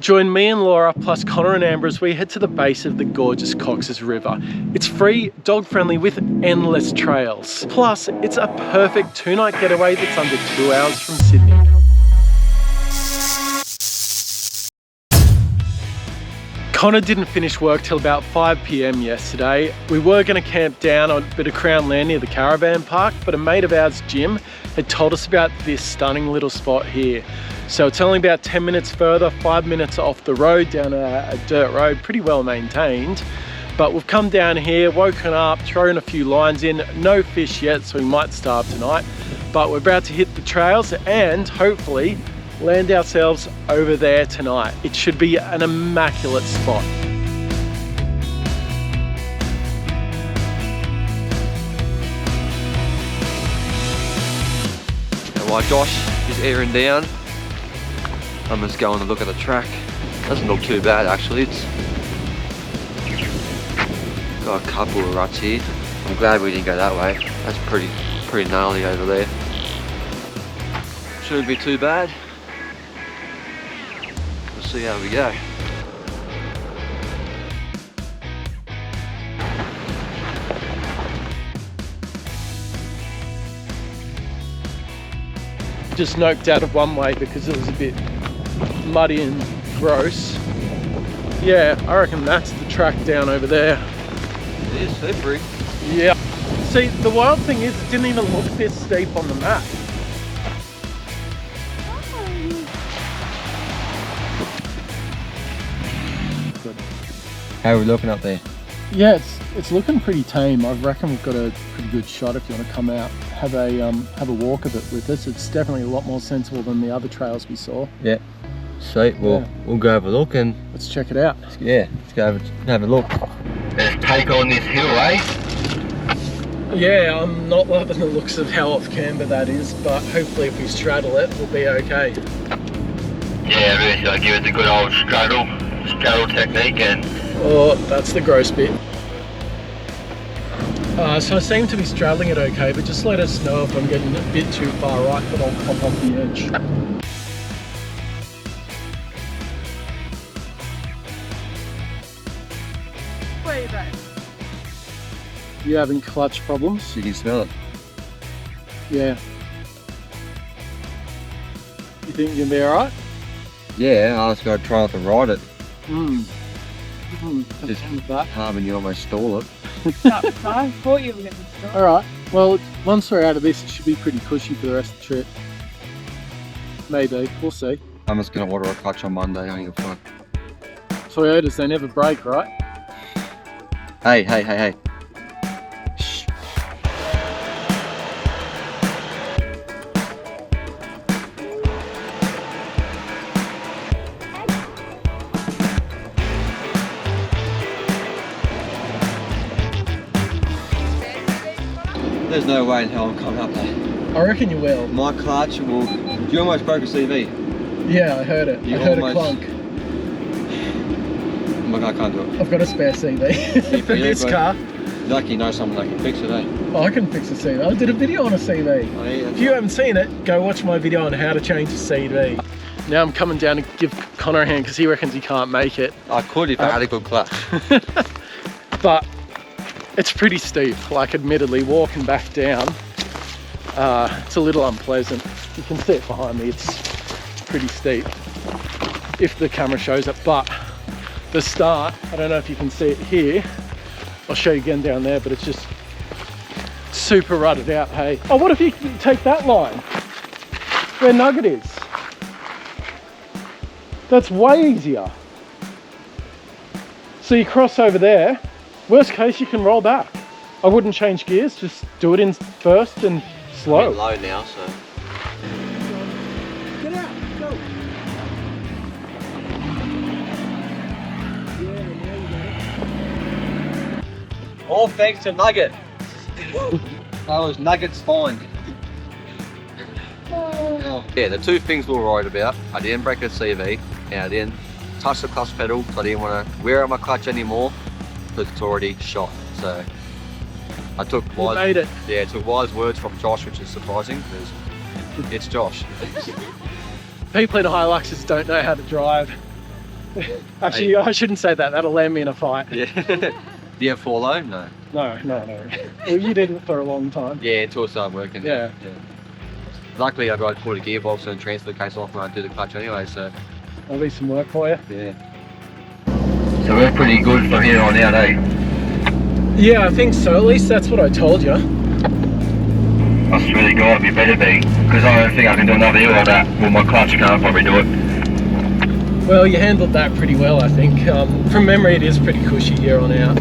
Join me and Laura plus Connor and Amber as we head to the base of the gorgeous Cox's River. It's free, dog friendly with endless trails. Plus, it's a perfect 2-night getaway that's under 2 hours from Sydney. Connor didn't finish work till about 5 PM yesterday. We were going to camp down on a bit of Crown Land near the caravan park, but a mate of ours, Jim, had told us about this stunning little spot here. So it's only about 10 minutes further, 5 minutes off the road, down a dirt road, pretty well maintained. But we've come down here, woken up, thrown a few lines in, no fish yet, so we might starve tonight. But we're about to hit the trails and hopefully land ourselves over there tonight. It should be an immaculate spot. And while Josh is airing down, I'm just going to look at the track. Doesn't look too bad actually. It's got a couple of ruts here. I'm glad we didn't go that way. That's pretty gnarly over there. Shouldn't be too bad. We'll see how we go. Just noped out of one way because it was a bit muddy and gross. Yeah, I reckon that's the track down over there. It is slippery. Yeah. See, the wild thing is it didn't even look this steep on the map. How are we looking up there? Yeah, it's looking pretty tame. I reckon we've got a pretty good shot if you want to come out, have a walk of it with us. It's definitely a lot more sensible than the other trails we saw. Yeah. Sweet. Well, we'll go have a look and let's check it out. Yeah, let's go have a look. Let's take on this hill, eh? Yeah, I'm not loving the looks of how off camber that is, but hopefully if we straddle it, we'll be okay. Yeah, really gotta give it a good old straddle technique and... Oh, that's the gross bit. So I seem to be straddling it okay, but just let us know if I'm getting a bit too far right, but I'll pop off the edge. Where are you going? You having clutch problems? You can smell it. Yeah. You think you're gonna be alright? Yeah, I was going to try not to ride it. Just that. Harming you almost stall it. I thought you were going to stop. Alright, well, once we're out of this, it should be pretty cushy for the rest of the trip. Maybe, we'll see. I'm just going to order a clutch on Monday, I think it'll fun. Toyotas, they never break, right? Hey. Shh. There's no way in hell I'm coming up there. I reckon you will. My clutch will... You almost broke a CV. Yeah, I heard it. You I heard almost... a clunk. I can't do it. I've got a spare CV for this car. Lucky you know someone that can fix it, eh? Oh, I can fix a CV. I did a video on a CV. Oh, yeah, if you haven't seen it, go watch my video on how to change a CV. Now I'm coming down to give Connor a hand because he reckons he can't make it. I could if I had a good clutch. But it's pretty steep, like admittedly, walking back down, it's a little unpleasant. You can see it behind me, it's pretty steep, if the camera shows it, but the start, I don't know if you can see it here, I'll show you again down there, but it's just super rutted out, hey. Oh, what if you take that line, where Nugget is? That's way easier. So you cross over there, worst case you can roll back. I wouldn't change gears, just do it in first and slow. I'm low now, so. Get out, go. All thanks to Nugget. I was Nugget's find. Yeah, the two things we were worried about, I didn't break a CV and I didn't touch the clutch pedal, so I didn't want to wear out my clutch anymore because it's already shot. So I took wise words from Josh, which is surprising because it's Josh. People in HiLuxes don't know how to drive. Actually, I shouldn't say that. That'll land me in a fight. Yeah. Do you have 4 low? No. No. Well, you did it for a long time. Yeah, until it started working. Yeah. Luckily, I got to pull the gearbox and transfer the case off when I do the clutch anyway, so. That'll be some work for you. Yeah. So we're pretty good from here on out, eh? Yeah, I think so. At least that's what I told you. That's really got to be better be, because I don't think I can do another hill like that. Well, my clutch can't probably do it. Well, you handled that pretty well, I think. From memory, it is pretty cushy here on out.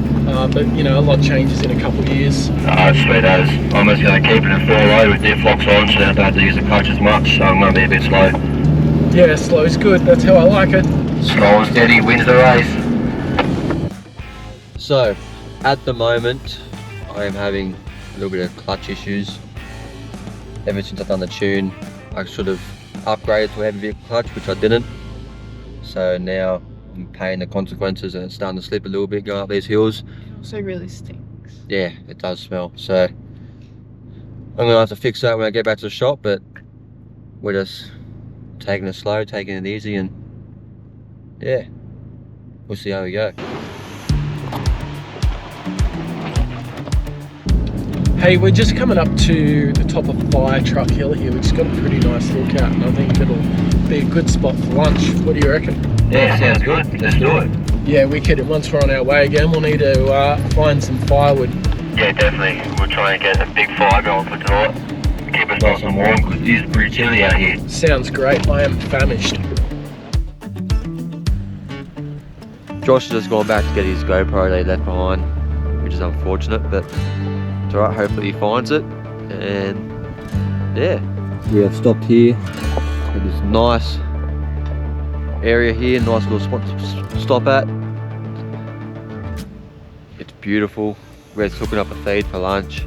But, you know, a lot changes in a couple of years. Oh, sweet as. I'm just going to keep it in 4 low with diff locks on, so I don't have to use the clutch as much, so I'm going to be a bit slow. Yeah, slow's good. That's how I like it. Slow and steady wins the race. So, at the moment, I am having a little bit of clutch issues. Ever since I've done the tune, I should have upgraded to a heavy vehicle clutch, which I didn't. So now I'm paying the consequences and it's starting to slip a little bit going up these hills. Also really stinks. Yeah, it does smell. So I'm gonna have to fix that when I get back to the shop, but we're just taking it slow, taking it easy, and yeah, we'll see how we go. Hey, we're just coming up to the top of Firetruck Hill here. We've just got a pretty nice look out, and I think it'll be a good spot for lunch. What do you reckon? Yeah, sounds good. Let's do it. Yeah, wicked. And once we're on our way again, we'll need to find some firewood. Yeah, definitely. We'll try and get a big fire going for tonight. Keep us nice and warm because it is pretty chilly out here. Sounds great. I am famished. Josh has just gone back to get his GoPro that he left behind, which is unfortunate, but it's alright. Hopefully he finds it. And yeah, we have stopped here at this nice area here, nice little spot to stop at. It's beautiful. We're just hooking up a feed for lunch.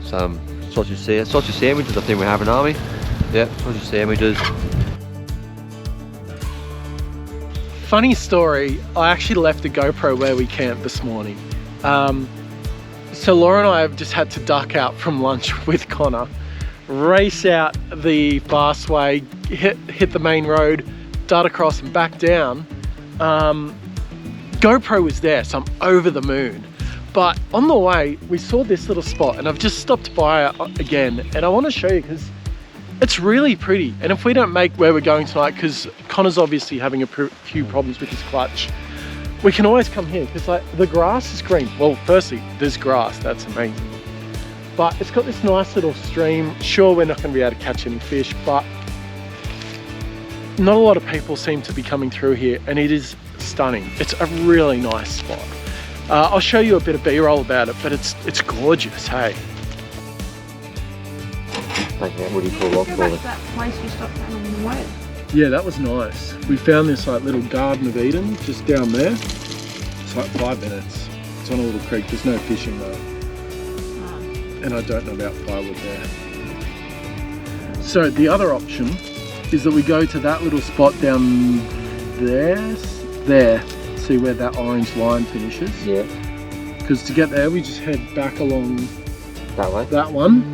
Some sausage sandwiches, I think we're having, aren't we? Yep, sausage sandwiches. Funny story, I actually left the GoPro where we camped this morning. So Laura and I have just had to duck out from lunch with Connor, race out the fast way, hit the main road, dart across and back down. GoPro was there, so I'm over the moon. But on the way, we saw this little spot and I've just stopped by it again. And I want to show you because it's really pretty. And if we don't make where we're going tonight, because Connor's obviously having a few problems with his clutch, we can always come here because like the grass is green. Well, firstly, there's grass, that's amazing. But it's got this nice little stream. Sure, we're not going to be able to catch any fish, but not a lot of people seem to be coming through here and it is stunning. It's a really nice spot. I'll show you a bit of B-roll about it, but it's gorgeous, hey. Okay, what do you call rock Go back to that place we stopped at on the way. Yeah, that was nice. We found this like little Garden of Eden just down there. It's like 5 minutes. It's on a little creek. There's no fishing though. And I don't know about firewood there. So the other option is that we go to that little spot down there. See where that orange line finishes? Yeah. Because to get there, we just head back along That way? that one.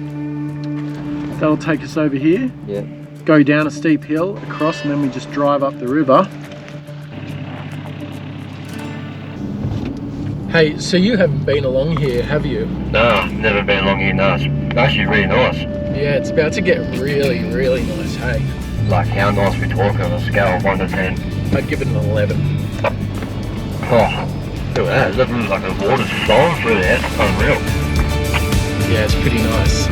That'll take us over here. Yeah. Go down a steep hill, across, and then we just drive up the river. Hey, so you haven't been along here, have you? No, never been along here, no. It's actually really nice. Yeah, it's about to get really, really nice, hey? Like how nice we talking on a scale of 1 to 10? I'd give it an 11. Oh, look at that. It's looking like the water's flowing through there. It's unreal. Yeah, it's pretty nice.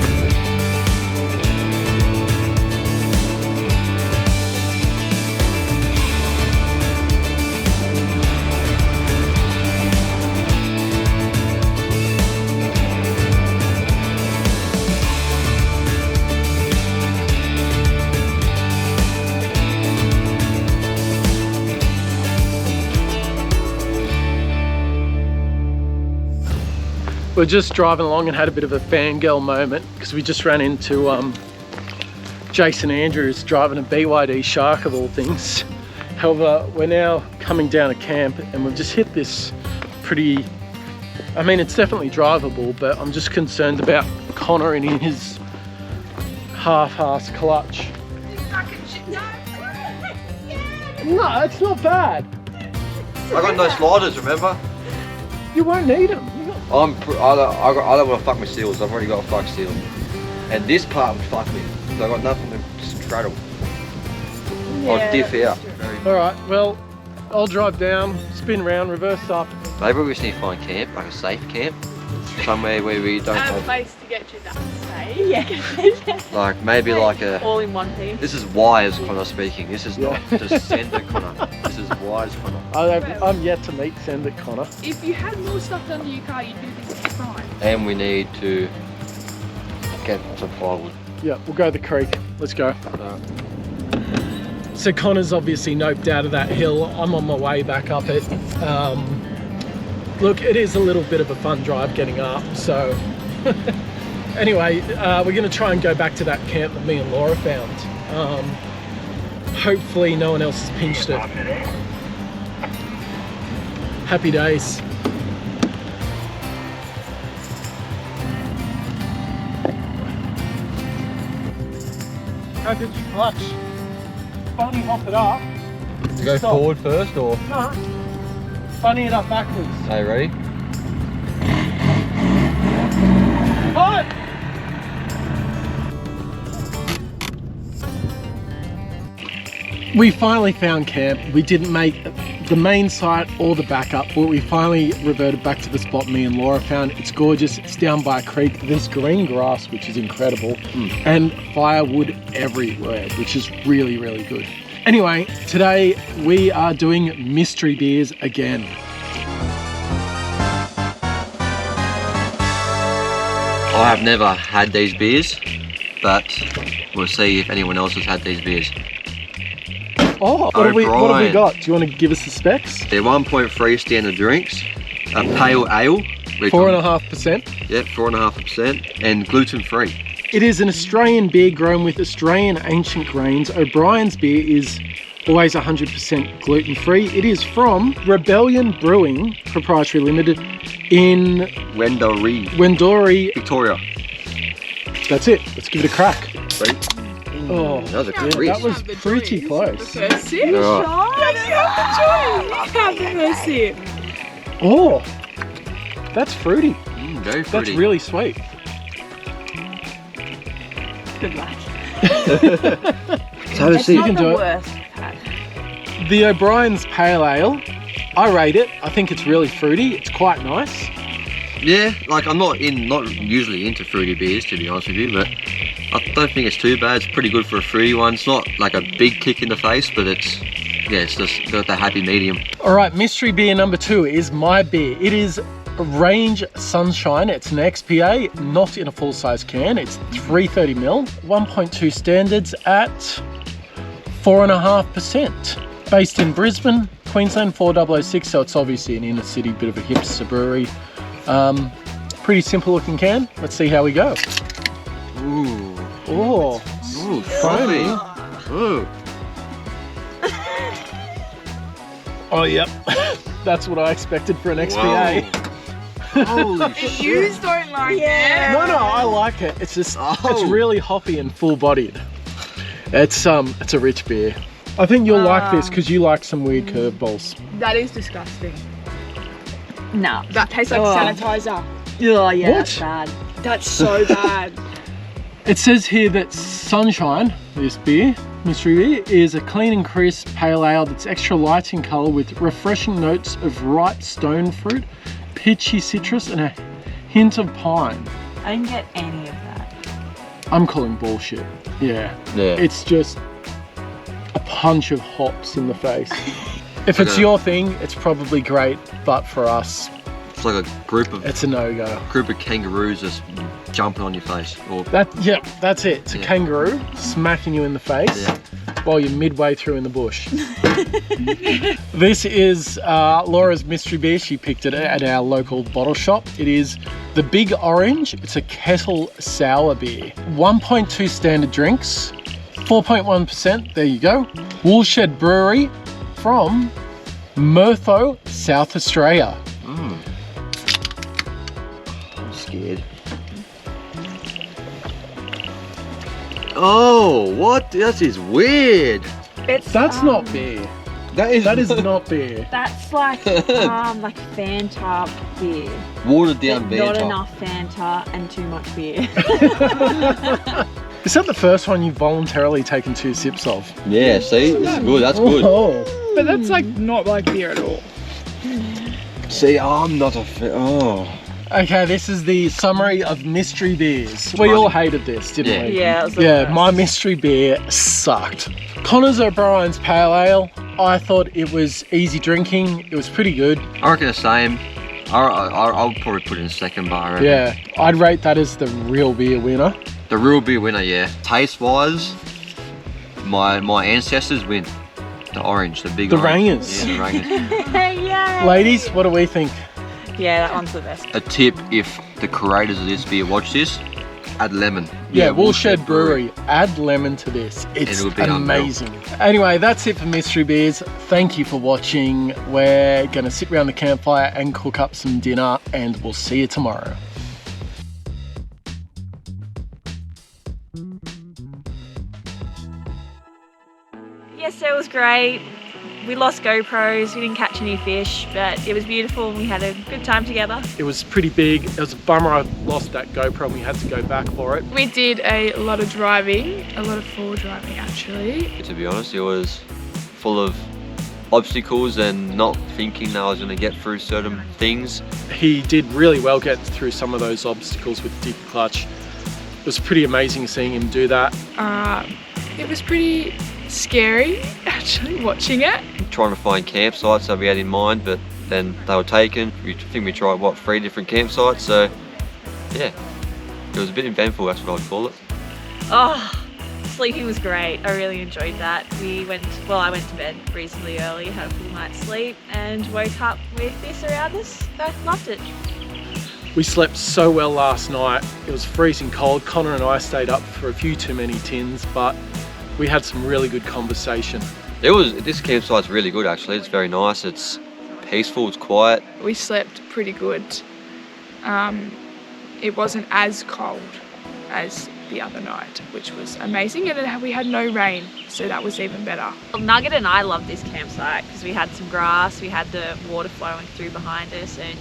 We're just driving along and had a bit of a fangirl moment because we just ran into Jase and Andrews driving a BYD Shark of all things. However, we're now coming down a camp and we've just hit this pretty, I mean, it's definitely drivable, but I'm just concerned about Connor in his half-ass clutch. No, it's not bad. I got no sliders, remember? You won't need them. I don't want to fuck my seals. I've already got a fuck seal. And this part would fuck me. So I got nothing to straddle. I'll diff out. All right, well, I'll drive down, spin round, reverse up. Maybe we just need to find camp, like a safe camp. Somewhere where we don't A have, place to get you that safe. Yeah. like maybe like a, All in one piece. this is wise Connor speaking. This is not just sender Connor. This is wise Connor. I'm yet to meet Send It Connor. If you had more stuff under your car, you'd do this fine. And we need to get some firewood. Yeah, we'll go to the creek. Let's go. So Connor's obviously noped out of that hill. I'm on my way back up it. Look, it is a little bit of a fun drive getting up, so anyway, we're going to try and go back to that camp that me and Laura found. Hopefully no one else has pinched it. Happy days. How did you clutch? Bunny hop it up. To go Stop. forward first or? No. Bunny it up backwards. Are you ready? Cut! We finally found camp. We didn't make the main site or the backup, but we finally reverted back to the spot me and Laura found. It's gorgeous. It's down by a creek. There's green grass, which is incredible, and firewood everywhere, which is really, really good. Anyway, today we are doing mystery beers again. I have never had these beers, but we'll see if anyone else has had these beers. Oh, what have we Obrien. got? Do you want to give us the specs? They're 1.3 standard drinks, a pale ale. 4.5%. Yep, 4.5%, and gluten free. It is an Australian beer grown with Australian ancient grains. O'Brien's beer is always 100% gluten free. It is from Rebellion Brewing, Proprietary Limited, in Wendouree, Victoria. That's it. Let's give it a crack. Right? Oh, That was a yeah, crisp. that was pretty close. The first sip. Alright. Oh, that's fruity. Very That's fruity. really sweet. Good luck. So It's see, not can the do it. worst I've had. The O'Brien's Pale Ale, I rate it. I think it's really fruity. It's quite nice. yeah, like I'm not usually into fruity beers, to be honest with you, but I don't think it's too bad. It's pretty good for a fruity one. It's not like a big kick in the face, but it's just got the happy medium. All right, mystery beer number 2 is my beer. It is Range Sunshine. It's an XPA, not in a full-size can. It's 330ml, 1.2 standards at 4.5%. Based in Brisbane, Queensland, 4006, so it's obviously an inner city, bit of a hipster brewery. Pretty simple looking can. Let's see how we go. Ooh, Oh, ooh, foamy. Ooh. Oh, yep. That's what I expected for an XPA. Whoa. Holy If you shit. don't like Yeah. No, I like it. It's just, Oh. it's really hoppy and full-bodied. It's a rich beer. I think you'll like this because you like some weird curveballs. it, that is disgusting. No. That tastes like Oh. sanitizer. Oh, yeah, What? that's bad. That's so bad. It says here that Sunshine, this beer, mystery beer, is a clean and crisp pale ale that's extra light in colour with refreshing notes of ripe stone fruit, peachy citrus, and a hint of pine. I didn't get any of that. I'm calling bullshit. Yeah. Yeah. It's just a punch of hops in the face. If it's Okay. your thing, it's probably great, but for us, It's like a group of it's a no-go. kangaroos just jumping on your face. Or That's it. It's a Yeah. kangaroo smacking you in the face Yeah. while you're midway through in the bush. This is Laura's mystery beer. She picked it at our local bottle shop. It is the Big Orange. It's a kettle sour beer. 1.2 standard drinks, 4.1%. There you go. Woolshed Brewery from Mertho, South Australia. I'm scared. Oh, what? That is weird. It's That's not beer. That is That is not beer. That's like Fanta beer. watered down But not Fanta. enough Fanta and too much beer. Is that the first one you've voluntarily taken 2 sips of? Yeah, see, this is good. That's good. Oh. But that's like not like beer at all. See, I'm not a fan. Oh. Okay, this is the summary of mystery beers. We all hated this, didn't Yeah. we? Yeah, it was the Yeah, worst. my mystery beer sucked. Connor's O'Brien's Pale Ale. I thought it was easy drinking. It was pretty good. I reckon the same. I'll probably put it in second bar. Yeah, I'd rate that as the real beer winner. The real beer winner, yeah. Taste wise, my ancestors win. The orange, the big The orange. Rangers. Yeah, the Rangers. Yay. Ladies, what do we think? Yeah, that one's the best. A tip if the creators of this beer watch this, add lemon. Yeah, Woolshed Brewery. Add lemon to this. It's It'll be unreal. amazing. Anyway, that's it for Mystery Beers. Thank you for watching. We're going to sit around the campfire and cook up some dinner, and we'll see you tomorrow. Yes, it was great. We lost GoPros, we didn't catch any fish, but it was beautiful and we had a good time together. It was pretty big. It was a bummer I lost that GoPro and we had to go back for it. We did a lot of driving, a lot of forward driving actually. To be honest, it was full of obstacles and not thinking that I was going to get through certain things. He did really well getting through some of those obstacles with deep clutch. It was pretty amazing seeing him do that. It was pretty scary actually watching it. Trying to find campsites that we had in mind, but then they were taken. I think we tried, 3 different campsites, so yeah. It was a bit eventful, that's what I'd call it. Oh, sleeping was great. I really enjoyed that. I went to bed reasonably early, had a full night's sleep, and woke up with this around us. I loved it. We slept so well last night. It was freezing cold. Connor and I stayed up for a few too many tins, but we had some really good conversation. This campsite's really good actually. It's very nice. It's peaceful. It's quiet. We slept pretty good. It wasn't as cold as the other night, which was amazing, and we had no rain, so that was even better. Well, Nugget and I loved this campsite because we had some grass, we had the water flowing through behind us, and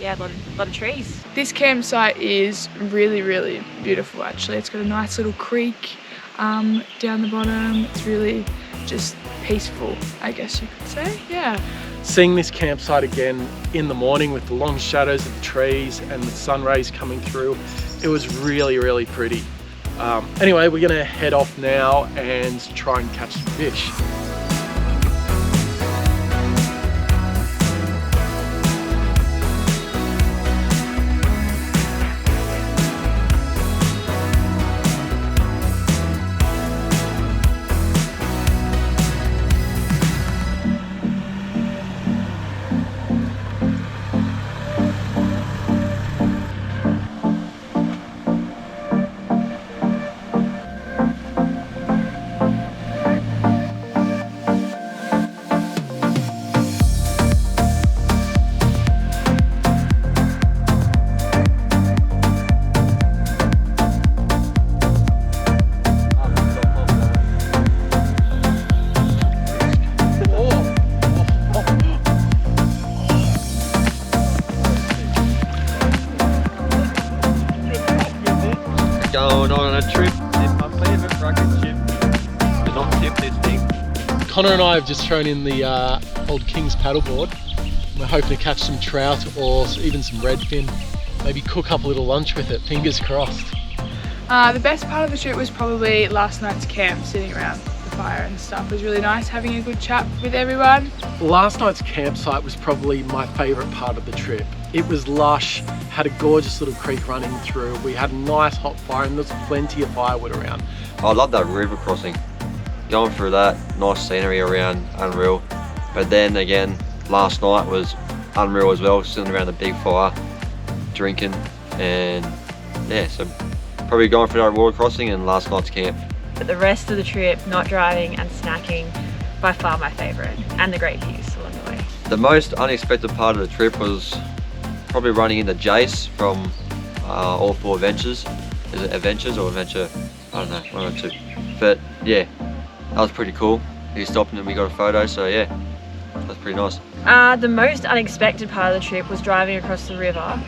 yeah, a lot of trees. This campsite is really, really beautiful actually. It's got a nice little creek down the bottom. It's really just peaceful, I guess you could say, yeah. Seeing this campsite again in the morning with the long shadows of the trees and the sun rays coming through, it was really, really pretty. Anyway, we're gonna head off now and try and catch some fish. Going on a trip in my favourite rocket ship. Do not tip this thing. Connor and I have just thrown in the old King's paddleboard. We're hoping to catch some trout or even some redfin. Maybe cook up a little lunch with it, fingers crossed. The best part of the trip was probably last night's camp, sitting around the fire and stuff. It was really nice having a good chat with everyone. Last night's campsite was probably my favourite part of the trip. It was lush, had a gorgeous little creek running through. We had a nice hot fire and there's plenty of firewood around. I love that river crossing. Going through that, nice scenery around, unreal. But then again, last night was unreal as well, sitting around the big fire, drinking, and yeah, so probably going for that water crossing and last night's camp. But the rest of the trip, not driving and snacking, by far my favourite, and the great views along the way. The most unexpected part of the trip was probably running into Jase from all 4 adventures. Is it adventures or adventure? I don't know, one or two. But yeah, that was pretty cool. he stopped and we got a photo, so yeah, that's pretty nice. The most unexpected part of the trip was driving across the river.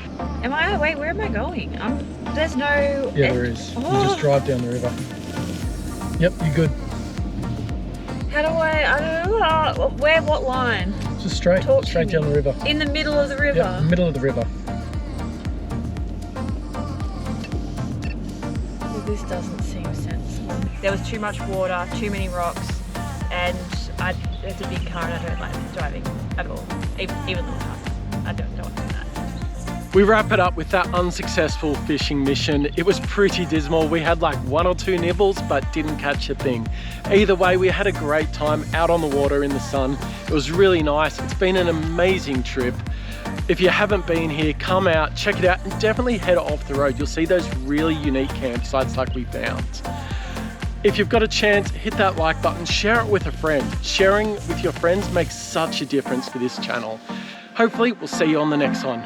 Wait, where am I going? There's no... Yeah, there is. You Oh. just drive down the river. Yep, you're good. How do I don't know. What line? Just straight, Talk to straight me. down the river. In the middle of the river? Yep, middle of the river. Well, this doesn't seem sensible. There was too much water, too many rocks, and it's a big car and I don't like driving at all. Even little cars. I don't want to do that. We wrap it up with that unsuccessful fishing mission. It was pretty dismal. We had like 1 or 2 nibbles, but didn't catch a thing. Either way, we had a great time out on the water in the sun. It was really nice. It's been an amazing trip. If you haven't been here, come out, check it out, and definitely head off the road. You'll see those really unique campsites like we found. If you've got a chance, hit that like button, share it with a friend. Sharing with your friends makes such a difference for this channel. Hopefully, we'll see you on the next one.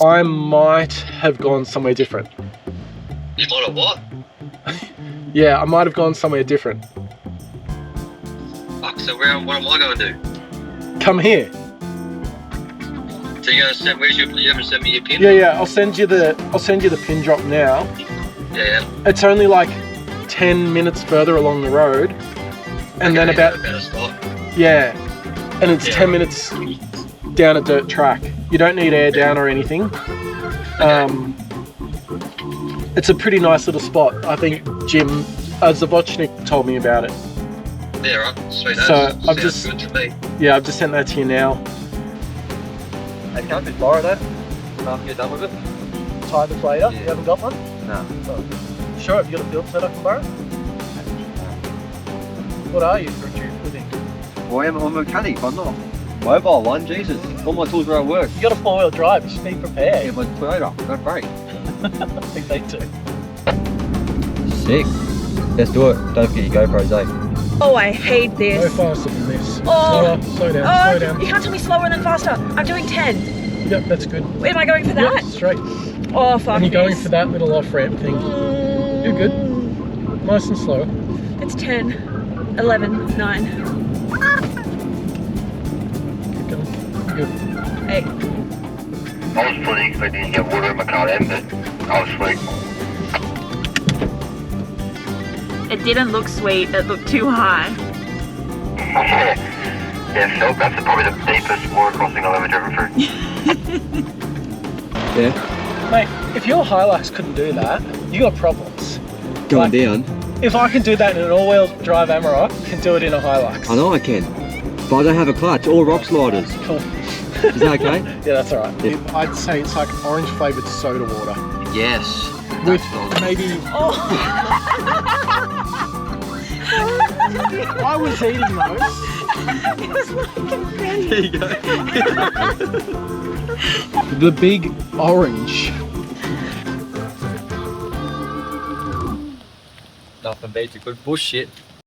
I might have gone somewhere different. You might have what? Yeah, I might have gone somewhere different. Fuck, so what am I going to do? Come here. So you're going to send, you haven't sent me your pin? Yeah, I'll send you the pin drop now. Yeah. It's only like 10 minutes further along the road. And then about, better spot. yeah, and it's 10 minutes down a dirt track. You don't need air down or anything. It's a pretty nice little spot. I think Jim Zabochnik told me about it. Yeah, right. Sweet. So I've just good to me. Yeah, I've just sent that to you now. Hey, can't we borrow that after you're done with it? Tie the later. Yeah. You haven't got one? No. Sure, have you got a field set I can borrow? What are you for a trip with him? Well, I'm a mechanic, I'm not a mobile one, Jesus. All my tools are at work. You got a 4-wheel drive, you should be prepared. Yeah, my Toyota, no break. I think they do. Sick. Let's do it. Don't forget your GoPros, eh? Oh, I hate Go this. faster than this. Oh. Slow down, Oh, slow down. you can't tell me slower than faster. I'm doing 10. Yep, that's good. Am I going for that? Yep, straight. Oh, fuck. And you're going this. for that little off-ramp thing. You're good. Nice and slow. It's 10, 11, 9, Keep going. You're good. 8. I was fully expecting to get water in my car then, but I was sweet. It didn't look sweet. It looked too high. Yeah, so that's probably the deepest water crossing I've ever driven through. Yeah. Mate, if your HiLux couldn't do that, you got problems. Going Like- down. If I can do that in an all-wheel drive Amarok, I can do it in a HiLux. I know I can. But I don't have a clutch or rock sliders. Cool. Is that okay? Yeah, that's alright. Yeah. I'd say it's like orange flavoured soda water. Yes. With maybe... I was eating those. It was like a penny. There you go. The big orange. Nothing beats a good bush shit.